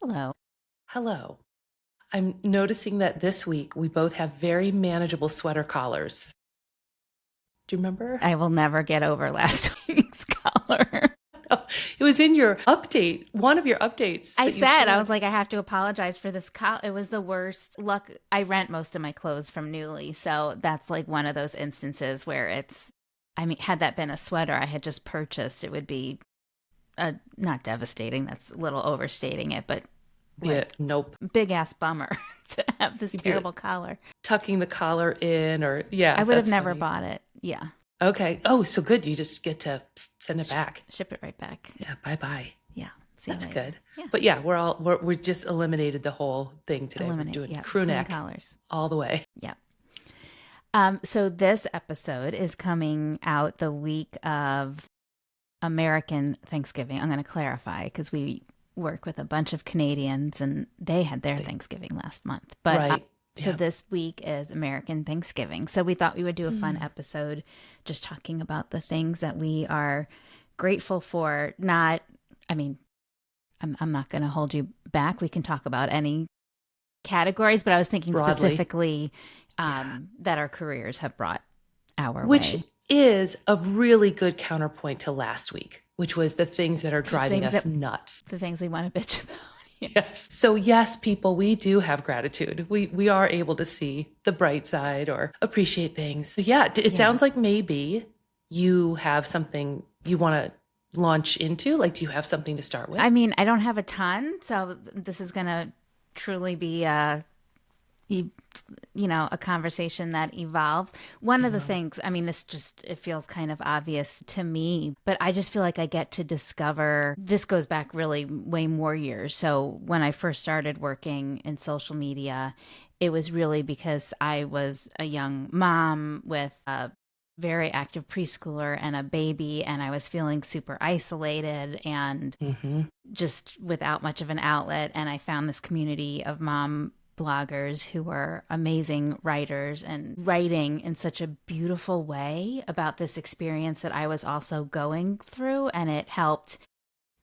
Hello. Hello. I'm noticing that this week we both have very manageable sweater collars. Do you remember? I will never get over last week's color. Oh, it was in your update, one of your updates I that you said, I shared. was like, I have to apologize for this collar. It was the worst luck. I rent most of my clothes from Newly. So that's like one of those instances where I mean, had that been a sweater I had just purchased, it would be not devastating. That's a little overstating it, but Yeah, like nope. big ass bummer to have this You'd be terrible collar. tucking the collar in, or I yeah, would have that's never funny. bought it. Yeah. Okay. Oh, so good. You just get to send it back. Ship it right back. Yeah, bye bye. Yeah. See you That's later. good. Yeah. But yeah, we just eliminated the whole thing today. We're Eliminate. doing Yeah. crew Clean neck collars. all the way. Yeah. So this episode is coming out the week of American Thanksgiving. I'm going to clarify because we work with a bunch of Canadians and they had their Thanksgiving last month. But Right. so Yeah. this week is American Thanksgiving. So we thought we would do a fun Hmm. episode just talking about the things that we are grateful for. Not, I mean, I'm not going to hold you back. We can talk about any categories, but I was thinking Broadly. specifically Yeah. that our careers have brought our Which way. is a really good counterpoint to last week, which was the things that are The driving things us that nuts. the things we want to bitch about. Yeah. Yes. So yes, people, we do have gratitude. We are able to see the bright side or appreciate things. So yeah, it Yeah. sounds like maybe you have something you want to launch into. Like, do you have something to start with? I mean, I don't have a ton, so this is going to truly be e- a conversation that evolves. One of the Evolve. things, I mean, this just, it feels kind of obvious to me, but I just feel like I get to discover, this goes back really way more years. So when I first started working in social media, it was really because I was a young mom with a very active preschooler and a baby, and I was feeling super isolated and Mm-hmm. just without much of an outlet. And I found this community of mom bloggers who were amazing writers and writing in such a beautiful way about this experience that I was also going through. And it helped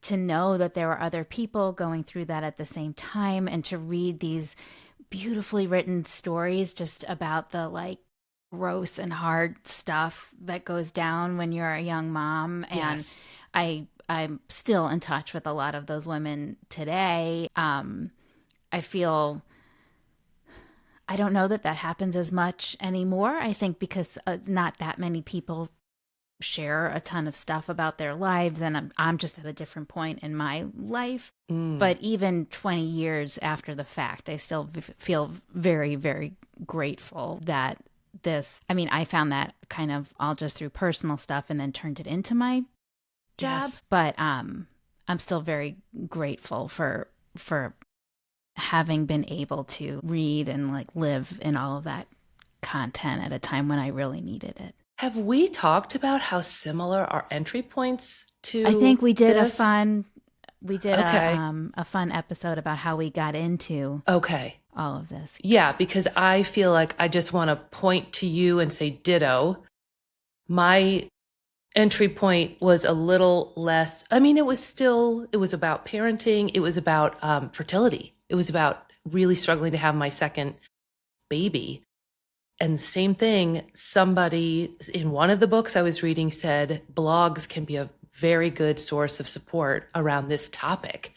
to know that there were other people going through that at the same time and to read these beautifully written stories just about the like gross and hard stuff that goes down when you're a young mom. And Yes. I'm still in touch with a lot of those women today. I feel I don't know that that happens as much anymore. I think because not that many people share a ton of stuff about their lives, and I'm just at a different point in my life. Mm. But even 20 years after the fact, I still feel very, very grateful that I mean, I found that kind of all just through personal stuff and then turned it into my job. Yes. But I'm still very grateful for having been able to read and like live in all of that content at a time when I really needed it. Have we talked about how similar our entry points I think to we did this? Okay. a fun episode about how we got into Okay. all of this. Yeah, because I feel like I just want to point to you and say ditto. My entry point was a little less, I mean, it was about parenting. It was about fertility. It was about really struggling to have my second baby. And the same thing, somebody in one of the books I was reading said blogs can be a very good source of support around this topic.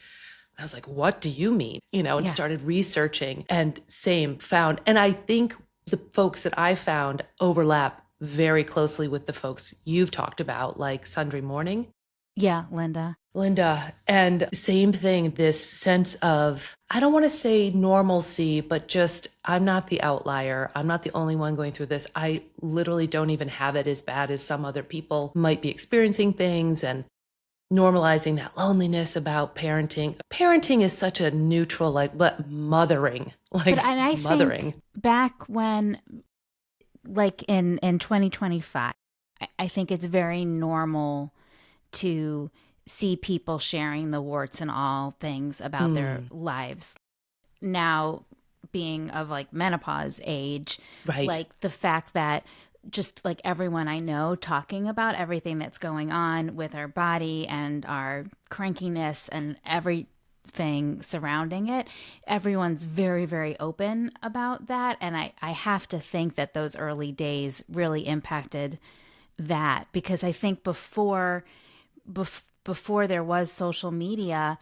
I was like, what do you mean? And Yeah. started researching and same found. And I think the folks that I found overlap very closely with the folks you've talked about, like Sundry Morning. Yeah, Linda. Linda, and same thing, this sense of, I don't want to say normalcy, but just, I'm not the outlier. I'm not the only one going through this. I literally don't even have it as bad as some other people might be experiencing things, and normalizing that loneliness about parenting. Parenting is such a neutral, but mothering, But like and I think mothering. back when like in 2025, I think it's very normal to see people sharing the warts and all things about their Mm, lives. Now, being of like menopause age, right. like the fact that just like everyone I know talking about everything that's going on with our body and our crankiness and thing surrounding it, everyone's very, very open about that. And I have to think that those early days really impacted that, because I think before there was social media,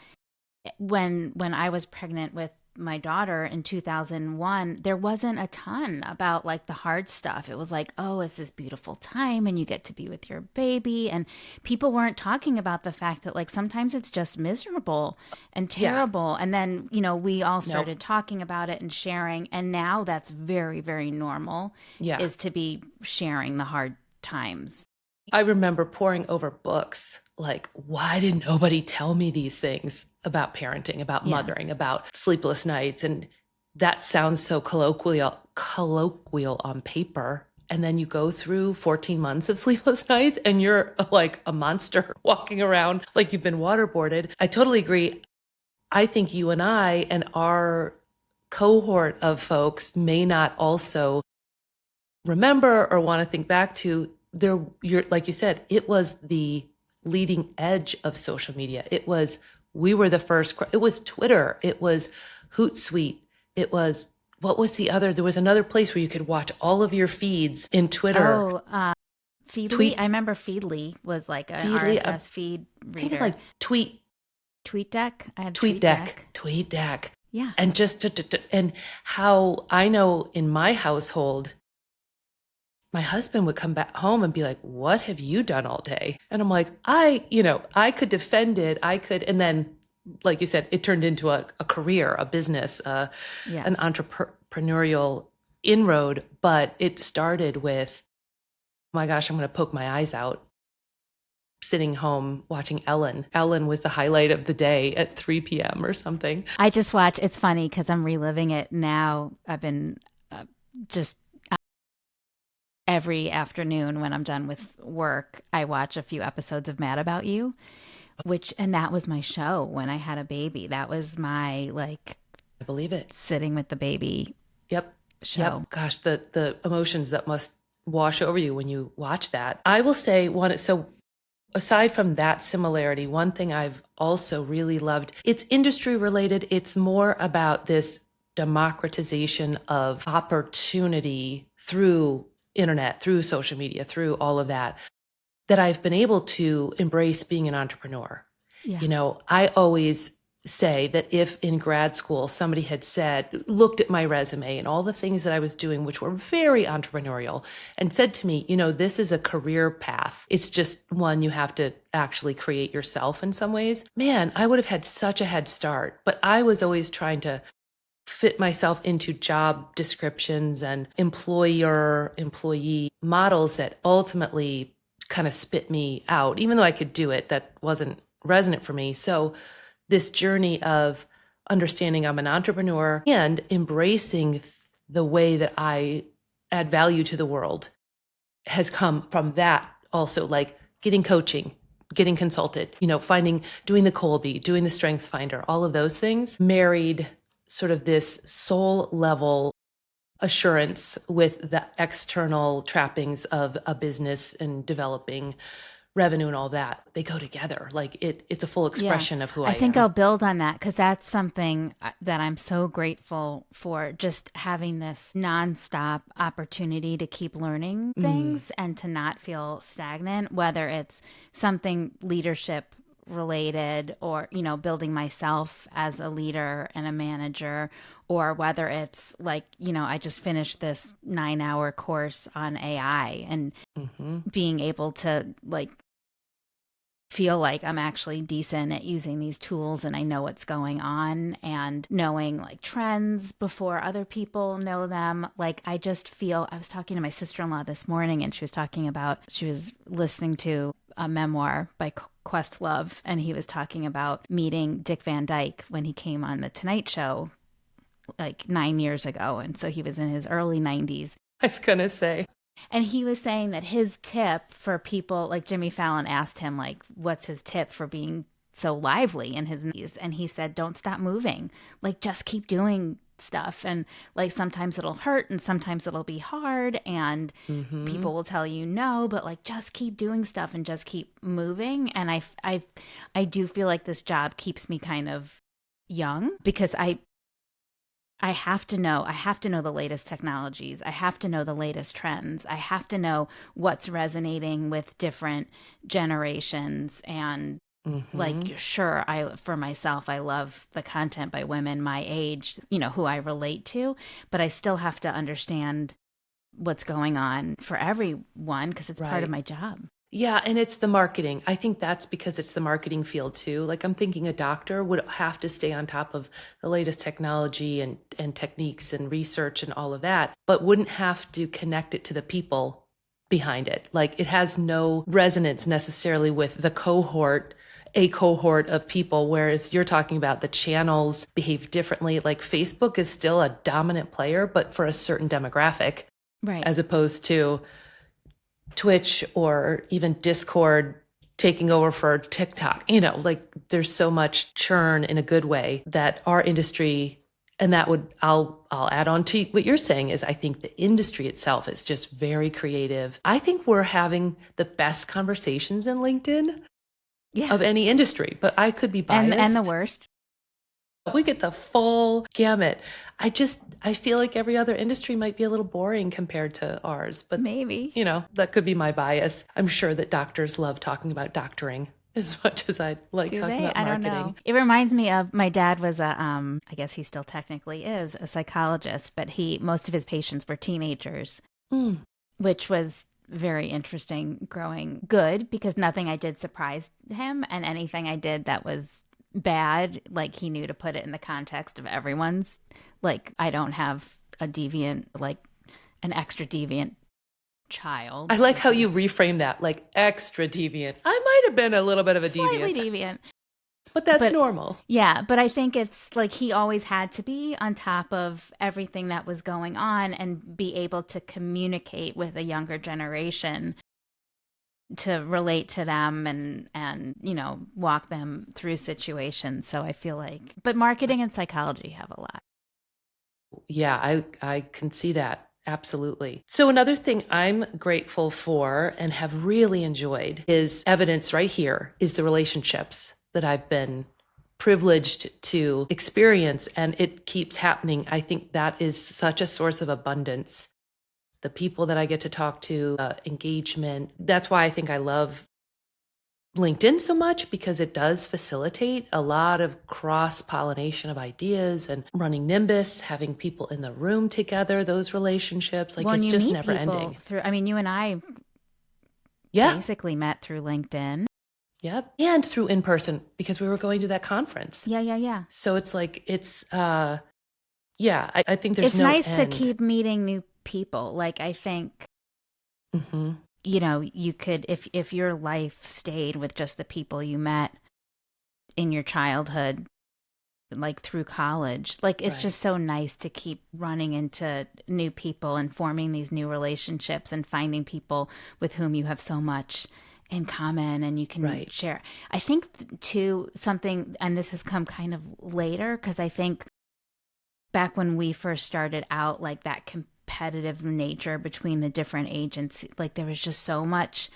when I was pregnant with my daughter in 2001, there wasn't a ton about like the hard stuff. It was like, oh, it's this beautiful time and you get to be with your baby. And people weren't talking about the fact that like sometimes it's just miserable and Yeah. terrible. And then, we all Nope. started talking about it and sharing. And now that's very, very normal, Yeah. is to be sharing the hard times. I remember poring over books like, why didn't nobody tell me these things about parenting, about Yeah. mothering, about sleepless nights? And that sounds so colloquial on paper. And then you go through 14 months of sleepless nights and you're like a monster walking around like you've been waterboarded. I totally agree. I think you and I and our cohort of folks may not also remember or want to think back to you're like you said, it was the leading edge of social media. We were the first, it was Twitter, it was Hootsuite, it was, what was the other, there was another place where you could watch all of your feeds in Twitter. Oh, Feedly. Tweet, I remember Feedly was like an Feedly, RSS feed kind of reader. like TweetDeck. I had TweetDeck. Yeah. And and how I know in my household, my husband would come back home and be like, what have you done all day? And I'm like, I could defend it. And then, like you said, it turned into a career, a business, an entrepreneurial inroad. But it started with, oh my gosh, I'm going to poke my eyes out. Sitting home watching Ellen. Ellen was the highlight of the day at 3 p.m. or something. I just watch, it's funny because I'm reliving it now. I've been just every afternoon when I'm done with work, I watch a few episodes of Mad About You, and that was my show when I had a baby. That was my, like, I believe it. Sitting with the baby. Yep. Show. Yep. Gosh, the emotions that must wash over you when you watch that. I will say so aside from that similarity, one thing I've also really loved, it's industry related. It's more about this democratization of opportunity through internet, through social media, through all of that I've been able to embrace being an entrepreneur. Yeah. I always say that if in grad school somebody had looked at my resume and all the things that I was doing, which were very entrepreneurial, and said to me, this is a career path. It's just one you have to actually create yourself in some ways. Man, I would have had such a head start. But I was always trying to fit myself into job descriptions and employee models that ultimately kind of spit me out. Even though I could do it, that wasn't resonant for me. So this journey of understanding I'm an entrepreneur and embracing the way that I add value to the world has come from that also, like getting coaching, getting consulted, doing the Colby, doing the Strengths Finder, all of those things married sort of this soul level assurance with the external trappings of a business and developing revenue and all that. They go together. Like it's a full expression of who I am. I think I'll build on that because that's something that I'm so grateful for, just having this nonstop opportunity to keep learning things and to not feel stagnant, whether it's something leadership related or, building myself as a leader and a manager, or whether it's like, I just finished this 9-hour course on AI and being able to like feel like I'm actually decent at using these tools and I know what's going on, and knowing like trends before other people know them. Like I was talking to my sister-in-law this morning and she was listening to a memoir by Questlove, and he was talking about meeting Dick Van Dyke when he came on the Tonight Show like 9 years ago. And so he was in his early 90s. I was going to say. And he was saying that his tip for people, like Jimmy Fallon asked him, like, what's his tip for being so lively in his knees? And he said, don't stop moving. Like, just keep doing stuff. And like, sometimes it'll hurt and sometimes it'll be hard and people will tell you no, but like, just keep doing stuff and just keep moving. And I do feel like this job keeps me kind of young because I have to know. I have to know the latest technologies. I have to know the latest trends. I have to know what's resonating with different generations. And like, sure, for myself, I love the content by women my age, who I relate to, but I still have to understand what's going on for everyone because it's part of Right. my job. Yeah, and it's the marketing. I think that's because it's the marketing field too. Like I'm thinking a doctor would have to stay on top of the latest technology and techniques and research and all of that, but wouldn't have to connect it to the people behind it. Like it has no resonance necessarily with a cohort of people, whereas you're talking about the channels behave differently. Like Facebook is still a dominant player, but for a certain demographic, Right. as opposed to Twitch or even Discord taking over for TikTok. Like there's so much churn in a good way that our industry, and that would I'll add on to what you're saying is I think the industry itself is just very creative. I think we're having the best conversations in LinkedIn Yeah. of any industry, but I could be biased. And the worst. We get the full gamut. I feel like every other industry might be a little boring compared to ours, but Maybe. that could be my bias. I'm sure that doctors love talking about doctoring as much as I like talking about I don't marketing. know. It reminds me of my dad was I guess he still technically is a psychologist, but most of his patients were teenagers, which was very interesting growing good because nothing I did surprised him and anything I did that was bad, like he knew to put it in the context of everyone's. Like I don't have a deviant, like an extra deviant child. I like how you reframe that, like extra deviant. I might have been a little bit of a slightly deviant. But that's normal. Yeah, but I think it's like he always had to be on top of everything that was going on and be able to communicate with a younger generation to relate to them and walk them through situations. So I feel like, but marketing and psychology have a lot. Yeah, I can see that. Absolutely. So another thing I'm grateful for and have really enjoyed is evidence right here is the relationships that I've been privileged to experience, and it keeps happening. I think that is such a source of abundance. The people that I get to talk to, engagement. That's why I think I love LinkedIn so much because it does facilitate a lot of cross-pollination of ideas and running Nimbus, having people in the room together, those relationships. Like it's just never ending. You and I basically met through LinkedIn. Yep. And through in person because we were going to that conference. Yeah. I think there's it's no nice end. to keep meeting new people. Like I think you could, if your life stayed with just the people you met in your childhood, like through college, like it's just so nice to keep running into new people and forming these new relationships and finding people with whom you have so much in common and you can share. I think too, something, and this has come kind of later, because I think back when we first started out, like that competitive nature between the different agencies, like there was just so much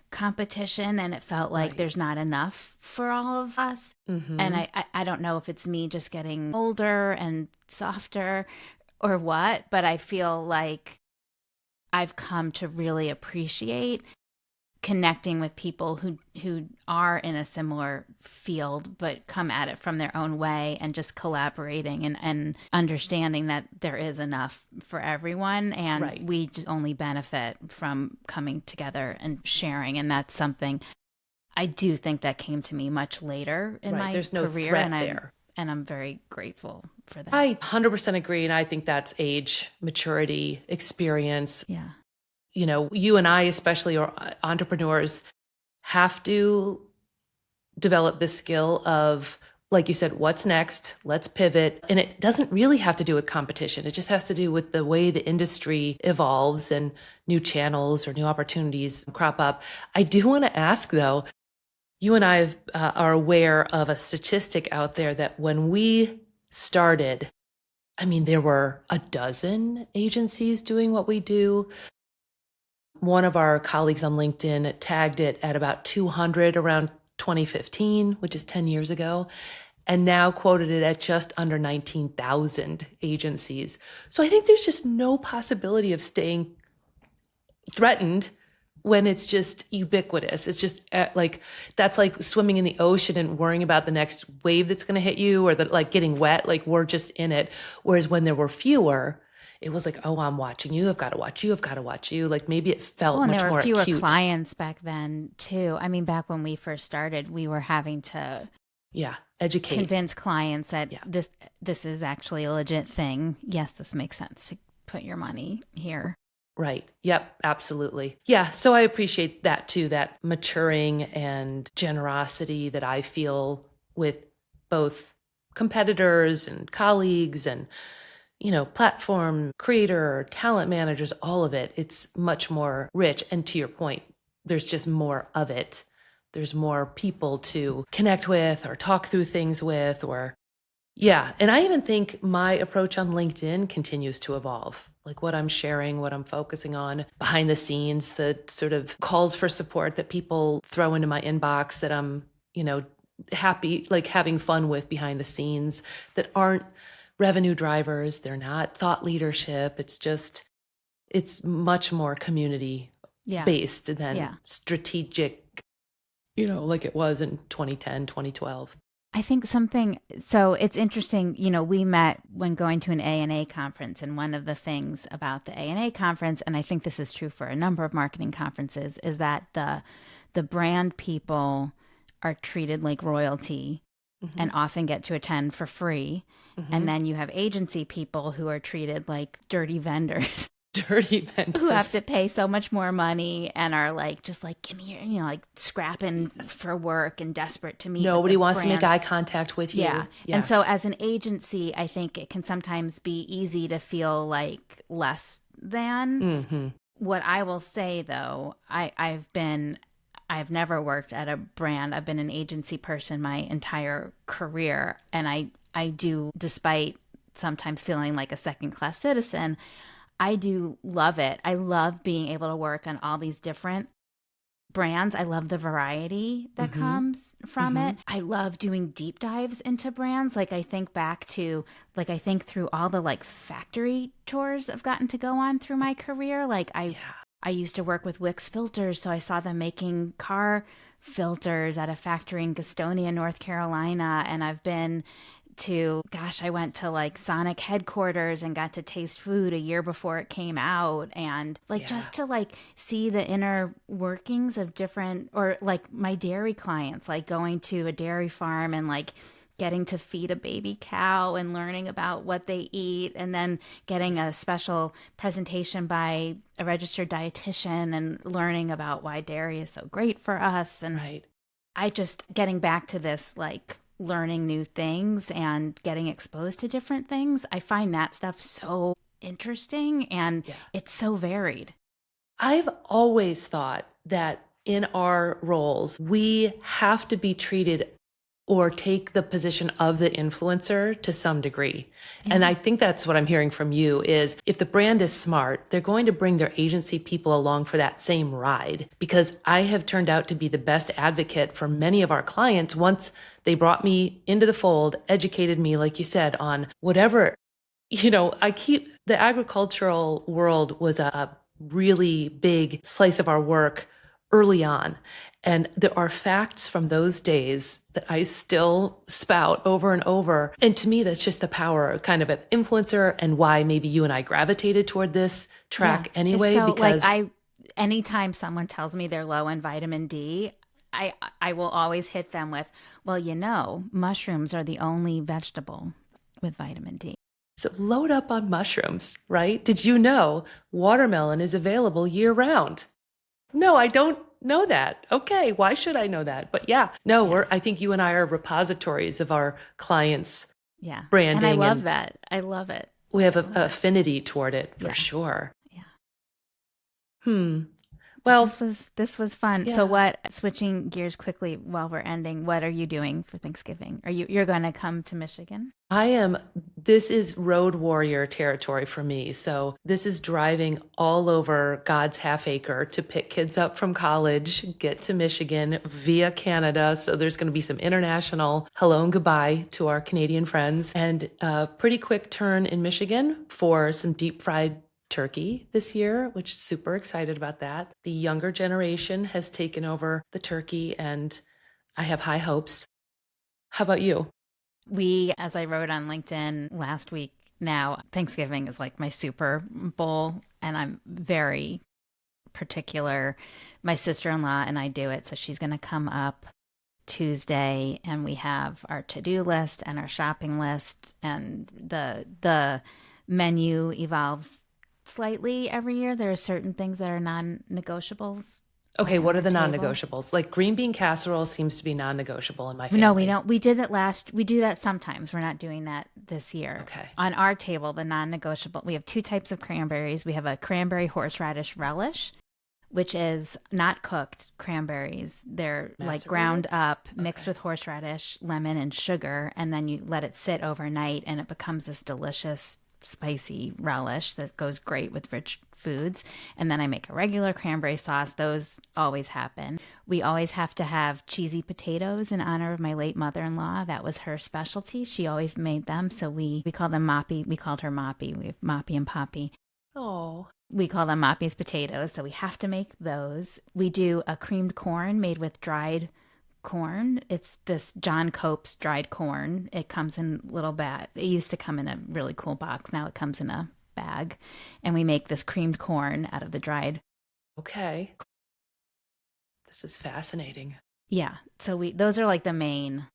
competition and it felt like there's not enough for all of us. And I don't know if it's me just getting older and softer or what, but I feel like I've come to really appreciate connecting with people who are in a similar field but come at it from their own way and just collaborating and understanding that there is enough for everyone and we just only benefit from coming together and sharing. And that's something I do think that came to me much later in my There's no career threat there. And I'm very grateful for that. I 100% agree, and I think that's age, maturity, experience. Yeah. You and I, especially, or entrepreneurs, have to develop the skill of, like you said, what's next? Let's pivot. And it doesn't really have to do with competition. It just has to do with the way the industry evolves and new channels or new opportunities crop up. I do want to ask, though, you and I are aware of a statistic out there that when we started, there were a dozen agencies doing what we do. One of our colleagues on LinkedIn tagged it at about 200 around 2015, which is 10 years ago. and now quoted it at just under 19,000 agencies. So I think there's just no possibility of staying threatened when it's just ubiquitous. It's just like, that's like swimming in the ocean and worrying about the next wave that's going to hit you, or like getting wet. Like, we're just in it. Whereas when there were fewer, it was like, oh, I'm watching you. I've got to watch you. I've got to watch you. Like, maybe it felt and much there were more fewer acute. clients back then too. I mean, back when we first started, we were having to Educate, convince clients that this is actually a legit thing. Yes, this makes sense to put your money here. Right. Yep. Absolutely. Yeah. So I appreciate that too, that maturing and generosity that I feel with both competitors and colleagues and, platform creator, talent managers, all of it. It's much more rich. And to your point, there's just more of it. There's more people to connect with or talk through things with, and I even think my approach on LinkedIn continues to evolve. Like, what I'm sharing, what I'm focusing on behind the scenes, the sort of calls for support that people throw into my inbox that I'm, happy, like having fun with behind the scenes, that aren't revenue drivers. They're not thought leadership. It's much more community based than strategic, like it was in 2010, 2012. I think so it's interesting, we met when going to an A&A conference, and one of the things about the A&A conference, and I think this is true for a number of marketing conferences, is that the brand people are treated like royalty and often get to attend for free. And then you have agency people who are treated like dirty vendors. Dirty vendors who have to pay so much more money and are like, just like, give me your, like scrapping for work and desperate to meet. Nobody wants to make eye contact with you. Yeah. Yes. And so as an agency, I think it can sometimes be easy to feel like less than. What I will say though, I've never worked at a brand. I've been an agency person my entire career. And I do, despite sometimes feeling like a second-class citizen, I do love it. I love being able to work on all these different brands. I love the variety that comes from it. I love doing deep dives into brands. Like, I think back to, I think through all the like factory tours I've gotten to go on through my career. Like, I used to work with Wix filters, so I saw them making car filters at a factory in Gastonia, North Carolina. And I've been I went to like Sonic headquarters and got to taste food a year before it came out, and just to like see the inner workings of different, or like my dairy clients, like going to a dairy farm and like getting to feed a baby cow and learning about what they eat, and then getting a special presentation by a registered dietitian and learning about why dairy is so great for us. And I just getting back to this, like learning new things and getting exposed to different things. I find that stuff so interesting, and it's so varied. I've always thought that in our roles, we have to be treated or take the position of the influencer to some degree. And I think that's what I'm hearing from you is, if the brand is smart, they're going to bring their agency people along for that same ride. Because I have turned out to be the best advocate for many of our clients once they brought me into the fold, educated me, like you said, on whatever, the agricultural world was a really big slice of our work early on. And there are facts from those days that I still spout over and over. And to me, that's just the power kind of an influencer, and why maybe you and I gravitated toward this track anyway. So, because anytime someone tells me they're low in vitamin D, I will always hit them with, well, mushrooms are the only vegetable with vitamin D. So load up on mushrooms, right? Did you know watermelon is available year round? No, I don't know that. Okay, why should I know that? But I think you and I are repositories of our clients' branding. And I love that. I love it. We have an affinity toward it for sure. Yeah. Well, this was fun. yeah. So what, switching gears quickly while we're ending, what are you doing for Thanksgiving? You're going to come to Michigan? This is road warrior territory for me. So this is driving all over God's half acre to pick kids up from college, get to Michigan via Canada. So there's going to be some international hello and goodbye to our Canadian friends, and a pretty quick turn in Michigan for some deep fried turkey this year, which super excited about that. The younger generation has taken over the turkey, and I have high hopes. How about you? As I wrote on LinkedIn last week, now Thanksgiving is like my Super Bowl, and I'm very particular. My sister-in-law and I do it, so she's going to come up Tuesday, and we have our to-do list and our shopping list, and the menu evolves slightly every year. There are certain things that are non-negotiables. Okay, on what are our the table. non-negotiables? Like green bean casserole seems to be non-negotiable in my family. No, we don't. We did it last. We do that sometimes. We're not doing that this year. Okay. On our table, the non-negotiable, we have two types of cranberries. We have a cranberry horseradish relish, which is not cooked cranberries. They're like ground up, mixed with horseradish, lemon, and sugar, and then you let it sit overnight, and it becomes this delicious spicy relish that goes great with rich foods. And then I make a regular cranberry sauce. Those always happen. We always have to have cheesy potatoes in honor of my late mother-in-law. That was her specialty. She always made them. So we call them Moppy. We called her Moppy. We have Moppy and Poppy. Oh. We call them Moppy's potatoes. So we have to make those. We do a creamed corn made with dried corn. It's this John Cope's dried corn. It comes in little bag. It used to come in a really cool box. Now it comes in a bag. And we make this creamed corn out of the dried. Okay. This is fascinating. Yeah. So those are like the main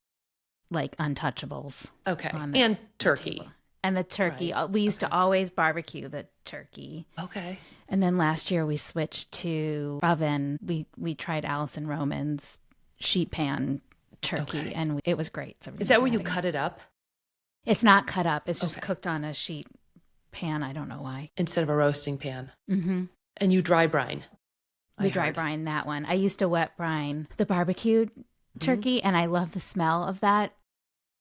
like untouchables. Okay. And turkey. Table. And the turkey. Right. We used to always barbecue the turkey. Okay. And then last year we switched to oven. We tried Allison Roman's sheet pan turkey, and it was great. So is that where you cut it up? It's not cut up. It's just cooked on a sheet pan. I don't know why. Instead of a roasting pan. Mm-hmm. And you dry brine. We dry brine that one. I used to wet brine the barbecued turkey, and I love the smell of that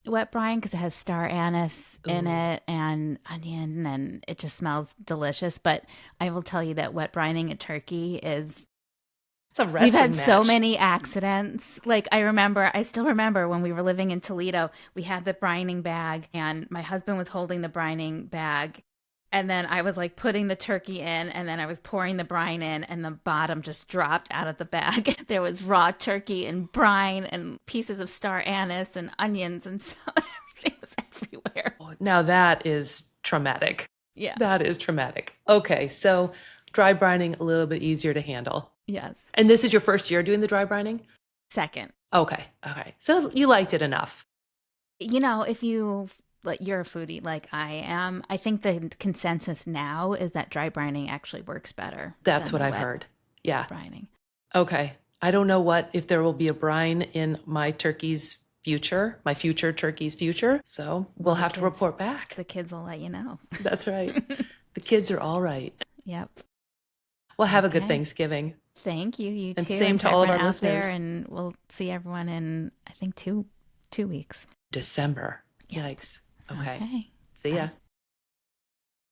wet brine because it has star anise in it and onion, and it just smells delicious. But I will tell you that wet brining a turkey is... It's a wrestling We've had match. so many accidents. Like I still remember when we were living in Toledo, we had the brining bag, and my husband was holding the brining bag. And then I was like putting the turkey in, and then I was pouring the brine in, and the bottom just dropped out of the bag. There was raw turkey and brine and pieces of star anise and onions, and so everything was everywhere. Now that is traumatic. Yeah. That is traumatic. Okay, so dry brining, a little bit easier to handle. Yes. And this is your first year doing the dry brining? Second. Okay. So you liked it enough. If you're a foodie like I am, I think the consensus now is that dry brining actually works better. That's what I've heard. Yeah. Brining. Okay. I don't know if there will be a brine in my turkey's future, my future turkey's future. So we'll have to report back. The kids will let you know. That's right. The kids are all right. Yep. Well, have a good Thanksgiving. Thank you. You and too. Same to all of our listeners. And we'll see everyone in, I think, two weeks. December. Yep. Yikes. Okay. See ya. Bye.